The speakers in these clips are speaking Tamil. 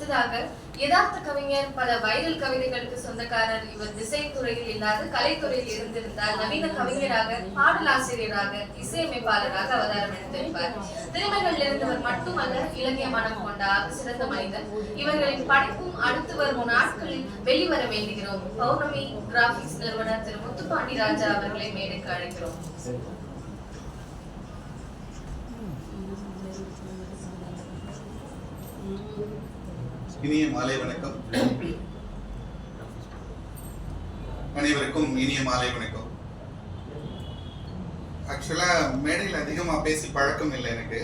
அடுத்ததாக யதார்த்த கவிஞர், பல வைரல் கவிதைகளுக்கு சொந்தக்காரர். இவர் திசைத்துறையில் இல்லாத கலைத்துறையில் இருந்திருந்தால் நவீன கவிஞராக, பாடலாசிரியராக, இசையமைப்பாளராக அவதாரம் எடுத்திருப்பார். திறமைகள் இருந்தவர் மட்டுமல்ல, இலக்கிய மனம் கொண்ட சிறந்த மனிதர். இவர்களின் படைப்பும் அடுத்து வரும் நாட்களில் வெளிவர வேண்டுகிறோம். பௌர்ணமி கிராபிக்ஸ் நிறுவனர் திரு முத்துப்பாண்டி ராஜா அவர்களை மேடைக்கு அழைக்கிறோம். இனிய மாலை வணக்கம். அனைவருக்கும் இனிய மாலை வணக்கம். ஆக்சுவலா மேடையில் அதிகமா பேசி பழக்கம் இல்லை எனக்கு.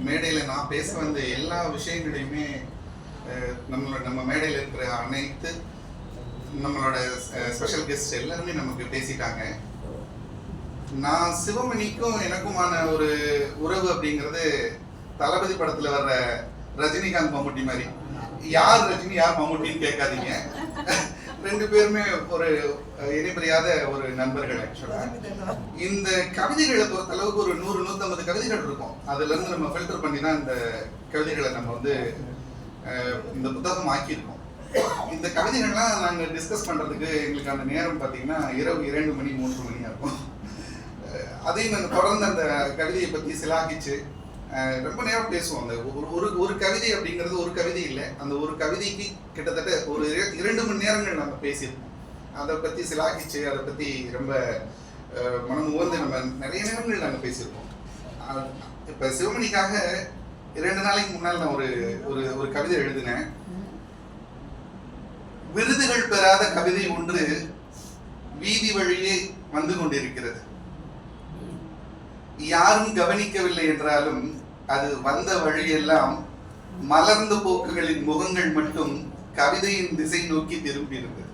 மேடையில் நான் பேச வந்த எல்லா விஷயங்களையுமே நம்ம மேடையில் இருக்கிற அனைத்து நம்மளோட ஸ்பெஷல் கெஸ்ட் எல்லாருமே நமக்கு பேசிட்டாங்க. நான் சிவமணிக்கும் எனக்குமான ஒரு உறவு அப்படிங்கிறது தளபதி படத்துல வர்ற ரஜினிகாந்த் மம்முட்டி மாதிரி. யார் ரஜினி யார் மம்முட்டின்னு கேட்காதீங்க. ரெண்டு பேருமே ஒரு இணைபிரியாத ஒரு நண்பர்கள். ஆக்சுவலா இந்த கவிதைகளை பொறுத்த அளவுக்கு ஒரு 100-150 கவிதைகள் இருக்கும். அதுல இருந்து நம்ம ஃபில்டர் பண்ணி தான் இந்த கவிதைகளை நம்ம வந்து இந்த புத்தகம் ஆக்கியிருக்கோம். இந்த கவிதைகள்லாம் நாங்கள் டிஸ்கஸ் பண்றதுக்கு எங்களுக்கான நேரம் பார்த்தீங்கன்னா இரவு 2 மணி 3 மணியா இருக்கும். அதையும் நாங்கள் தொடர்ந்து அந்த கவிதையை பற்றி சிலாகிச்சு ரொம்ப நேரம் பேசுவோம். அந்த ஒரு கவிதை அப்படிங்கிறது ஒரு கவிதை இல்லை, அந்த ஒரு கவிதைக்கு கிட்டத்தட்ட ஒரு 2 மணி நேரங்கள் நம்ம பேசியிருப்போம். அதை பற்றி சிலாகிச்சு அதை பற்றி ரொம்ப மனம் உவந்து நம்ம நிறைய நேரங்கள் நாங்கள் பேசியிருப்போம். இப்போ சிவமணிக்காக 2 நாளைக்கு முன்னால் நான் ஒரு கவிதை எழுதினேன். விருதுகள் பெறாத கவிதை ஒன்று வீதி வழியே வந்து கொண்டிருக்கிறது. யாரும் கவனிக்கவில்லை என்றாலும் அது வந்த வழியெல்லாம் மலர்ந்த போக்குகளின் முகங்கள் மட்டும் கவிதையின் திசை நோக்கி திரும்பி இருந்தது.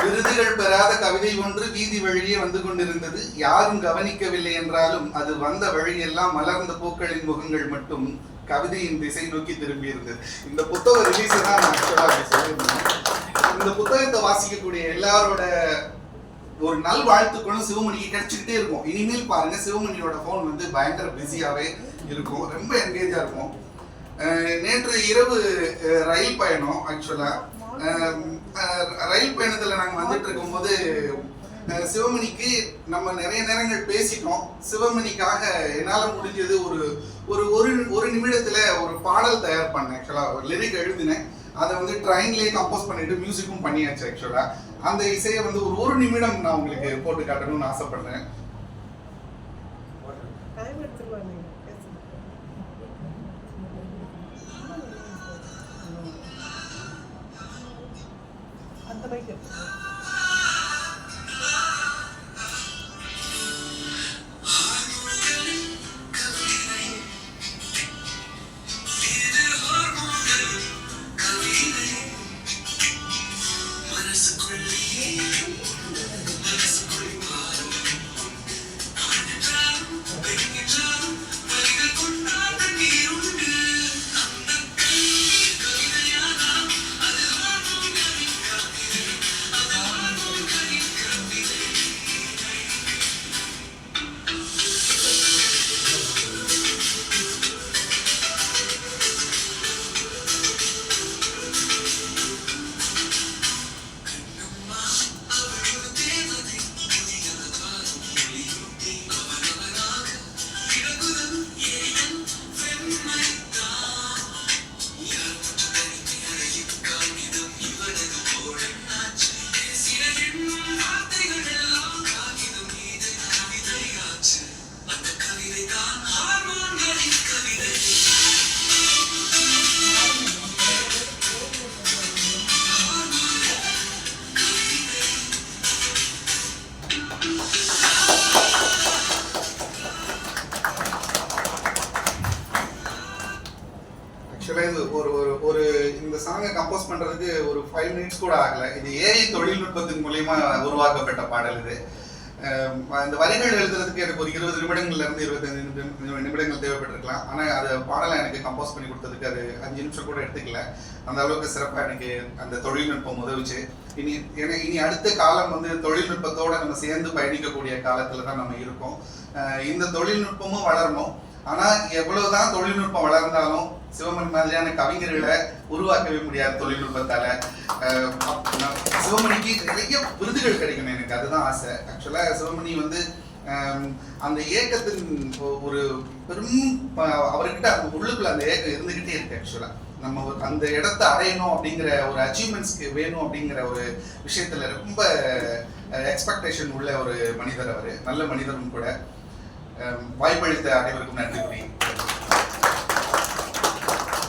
விருதுகள் பெறாத கவிதை ஒன்று வீதி வழியே வந்து கொண்டிருந்தது. யாரும் கவனிக்கவில்லை என்றாலும் அது வந்த வழியெல்லாம் மலர்ந்த பூக்களின் முகங்கள் மட்டும் கவிதையின் திசை நோக்கி திரும்பி இருந்தது. இந்த புத்தக ரிலீஸ் தான் நான் ஆக்சுவலா அப்படி சொல்லியிருந்தேன். இந்த புத்தகத்தை வாசிக்கக்கூடிய எல்லாரோட ஒரு நல் வாழ்த்துக்களும் சிவமணிக்கு கிடைச்சிக்கிட்டே இருக்கும். இனிமேல் பாருங்க, சிவமணியோட போன் வந்து பயங்கர பிஸியாவே இருக்கும், ரொம்ப என்கேஜா இருக்கும். நேற்று இரவு ரயில் பயணம். ஆக்சுவலா ரயில் பயணத்துல நாங்க வந்துட்டு இருக்கும் போது சிவமணிக்கு நம்ம நிறைய நேரங்கள் பேசிட்டோம். சிவமணிக்காக என்னால முடிஞ்சது ஒரு நிமிடத்துல ஒரு பாடல் தயார் பண்ணேன். ஆக்சுவலா ஒரு லிரிக் எழுதினேன். அதை வந்து ட்ரெயின்லேயே கம்போஸ் பண்ணிட்டு மியூசிக்கும் பண்ணியாச்சு. ஆக்சுவலா அந்த இசையை வந்து ஒரு நிமிடம் நான் உங்களுக்கு போட்டு காட்டணும்னு ஆசைப்படுறேன். ஒரு இந்த சாங்கை கம்போஸ் பண்றதுக்கு ஒரு 5 மினிட்ஸ் கூட ஆகல. இது ஏஐ தொழில்நுட்பத்தின் மூலியமா உருவாக்கப்பட்ட பாடல். இது இந்த வரிகள் எழுதுறதுக்கு எனக்கு ஒரு 20 நிமிடங்கள்ல இருந்து 25 நிமிடங்கள் தேவைப்பட்டிருக்கலாம். ஆனா அது பாடலை எனக்கு கம்போஸ் பண்ணி கொடுத்ததுக்கு அது 5 நிமிஷம் கூட எடுத்துக்கல. அந்த அளவுக்கு சிறப்பா எனக்கு அந்த தொழில்நுட்பம் உதவிச்சு. இனி அடுத்த காலம் வந்து தொழில்நுட்பத்தோட நம்ம சேர்ந்து பயணிக்கக்கூடிய காலத்துல தான் நம்ம இருக்கோம். இந்த தொழில்நுட்பமும் வளரணும். ஆனா எவ்வளவுதான் தொழில்நுட்பம் வளர்ந்தாலும் சிவமணி மாதிரியான கவிஞர்களை உருவாக்கவே முடியாது தொழில்நுட்பத்தால. சிவமணிக்கு நிறைய விருதுகள் கிடைக்கணும், எனக்கு அதுதான் ஆசை. ஆக்சுவலா சிவமணி வந்து அந்த ஏக்கத்தின் ஒரு பெரும் அவர்கிட்ட அந்த உள்ளுக்குள்ள அந்த ஏக்கம் இருந்துகிட்டே இருக்கு. ஆக்சுவலா நம்ம அந்த இடத்த அடையணும் அப்படிங்கிற ஒரு அச்சீவ்மெண்ட்ஸ்க்கு வேணும் அப்படிங்கிற ஒரு விஷயத்துல ரொம்ப எக்ஸ்பெக்டேஷன் உள்ள ஒரு மனிதர். அவர் நல்ல மனிதரும் கூட. வாய்ப்பளித்த அனைவருக்கும் நன்றி கூறி